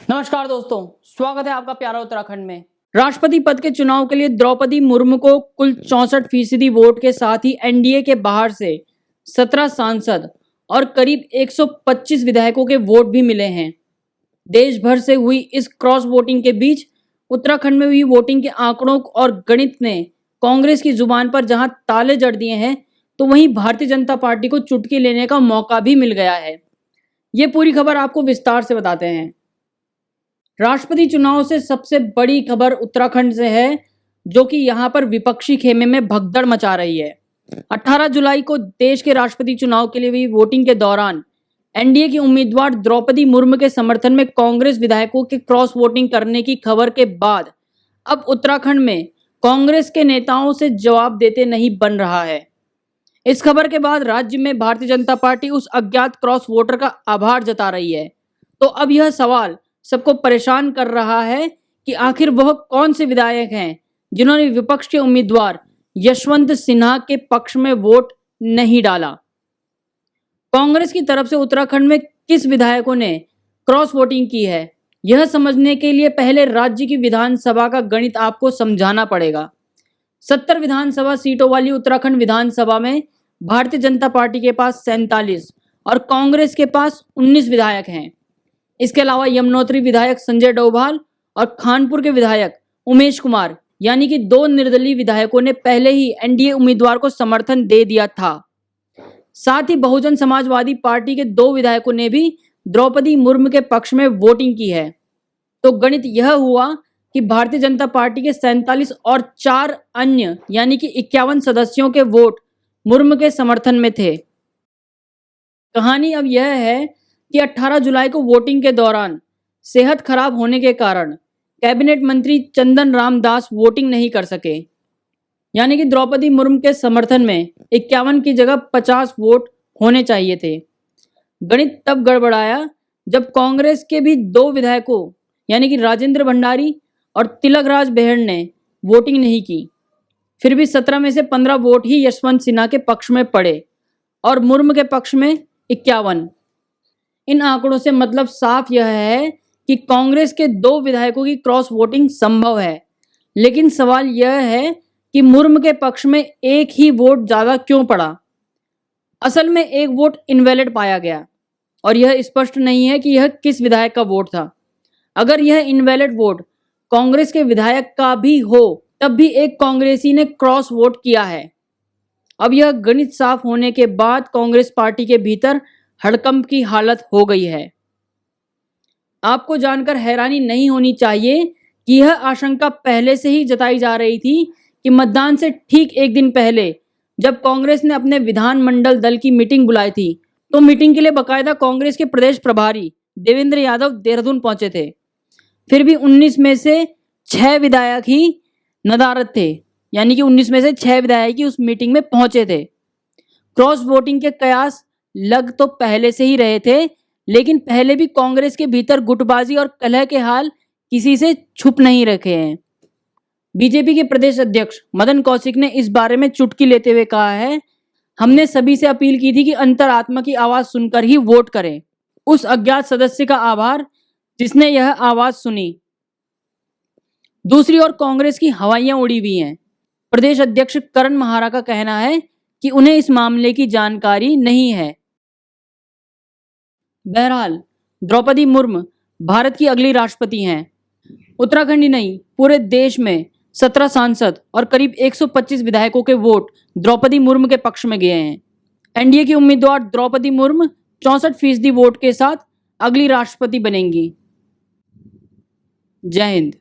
नमस्कार दोस्तों, स्वागत है आपका प्यारा उत्तराखंड में। राष्ट्रपति पद के चुनाव के लिए द्रौपदी मुर्मू को कुल 64% वोट के साथ ही एनडीए के बाहर से 17 सांसद और करीब 125 विधायकों के वोट भी मिले हैं। देश भर से हुई इस क्रॉस वोटिंग के बीच उत्तराखंड में हुई वोटिंग के आंकड़ों और गणित ने कांग्रेस की जुबान पर जहां ताले जड़ दिए हैं, तो वहीं भारतीय जनता पार्टी को चुटकी लेने का मौका भी मिल गया है। ये पूरी खबर आपको विस्तार से बताते हैं। राष्ट्रपति चुनाव से सबसे बड़ी खबर उत्तराखंड से है, जो कि यहां पर विपक्षी खेमे में भगदड़ मचा रही है। 18 जुलाई को देश के राष्ट्रपति चुनाव के लिए हुई वोटिंग के दौरान एनडीए की उम्मीदवार द्रौपदी मुर्मू के समर्थन में कांग्रेस विधायकों के क्रॉस वोटिंग करने की खबर के बाद अब उत्तराखंड में कांग्रेस के नेताओं से जवाब देते नहीं बन रहा है। इस खबर के बाद राज्य में भारतीय जनता पार्टी उस अज्ञात क्रॉस वोटर का आभार जता रही है। तो अब यह सवाल सबको परेशान कर रहा है कि आखिर वह कौन से विधायक हैं जिन्होंने विपक्ष के उम्मीदवार यशवंत सिन्हा के पक्ष में वोट नहीं डाला। कांग्रेस की तरफ से उत्तराखंड में किस विधायकों ने क्रॉस वोटिंग की है, यह समझने के लिए पहले राज्य की विधानसभा का गणित आपको समझाना पड़ेगा। 70 विधानसभा सीटों वाली उत्तराखंड विधानसभा में भारतीय जनता पार्टी के पास 47 और कांग्रेस के पास 19 विधायक हैं। इसके अलावा यमुनोत्री विधायक संजय डोभाल और खानपुर के विधायक उमेश कुमार यानी कि 2 निर्दलीय विधायकों ने पहले ही एनडीए उम्मीदवार को समर्थन दे दिया था। साथ ही बहुजन समाजवादी पार्टी के 2 विधायकों ने भी द्रौपदी मुर्मू के पक्ष में वोटिंग की है। तो गणित यह हुआ कि भारतीय जनता पार्टी के 47 और 4 अन्य यानी कि 51 सदस्यों के वोट मुर्मू के समर्थन में थे। कहानी अब यह है कि 18 जुलाई को वोटिंग के दौरान सेहत खराब होने के कारण कैबिनेट मंत्री चंदन राम दास वोटिंग नहीं कर सके, यानी कि द्रौपदी मुर्मू के समर्थन में 51 की जगह 50 वोट होने चाहिए थे। गणित तब गड़बड़ाया जब कांग्रेस के भी 2 विधायकों यानी कि राजेंद्र भंडारी और तिलकराज बेहड़ ने वोटिंग नहीं की। फिर भी 17 में से 15 वोट ही यशवंत सिन्हा के पक्ष में पड़े और मुर्मू के पक्ष में 51। इन आंकड़ों से मतलब साफ यह है कि कांग्रेस के 2 विधायकों की क्रॉस वोटिंग संभव है, लेकिन सवाल यह है कि मुर्मू के पक्ष में एक ही वोट ज्यादा क्यों पड़ा। असल में एक वोट इनवैलिड पाया गया और यह स्पष्ट नहीं है कि यह किस विधायक का वोट था। अगर यह इनवैलिड वोट कांग्रेस के विधायक का भी हो, तब भी एक कांग्रेसी ने क्रॉस वोट किया है। अब यह गणित साफ होने के बाद कांग्रेस पार्टी के भीतर हड़कंप की हालत हो गई है। आपको जानकर हैरानी नहीं होनी चाहिए कि यह आशंका पहले से ही जताई जा रही थी कि मतदान से ठीक एक दिन पहले जब कांग्रेस ने अपने विधानमंडल दल की मीटिंग बुलाई थी, तो मीटिंग के लिए बकायदा कांग्रेस के प्रदेश प्रभारी देवेंद्र यादव देहरादून पहुंचे थे। फिर भी 19 में से 6 विधायक ही नदारद थे, यानी कि 19 में से 6 विधायक ही उस मीटिंग में पहुंचे थे। क्रॉस वोटिंग के कयास लग तो पहले से ही रहे थे, लेकिन पहले भी कांग्रेस के भीतर गुटबाजी और कलह के हाल किसी से छुप नहीं रखे हैं। बीजेपी के प्रदेश अध्यक्ष मदन कौशिक ने इस बारे में चुटकी लेते हुए कहा है, हमने सभी से अपील की थी कि अंतरात्मा की आवाज सुनकर ही वोट करें। उस अज्ञात सदस्य का आभार जिसने यह आवाज सुनी। दूसरी ओर कांग्रेस की हवाइयां उड़ी हुई हैं। प्रदेश अध्यक्ष करण महारा का कहना है कि उन्हें इस मामले की जानकारी नहीं है। बहरहाल द्रौपदी मुर्मू भारत की अगली राष्ट्रपति हैं। उत्तराखंड ही नहीं, पूरे देश में 17 सांसद और करीब 125 विधायकों के वोट द्रौपदी मुर्मू के पक्ष में गए हैं। एनडीए की उम्मीदवार द्रौपदी मुर्मू 64% वोट के साथ अगली राष्ट्रपति बनेंगी। जय हिंद।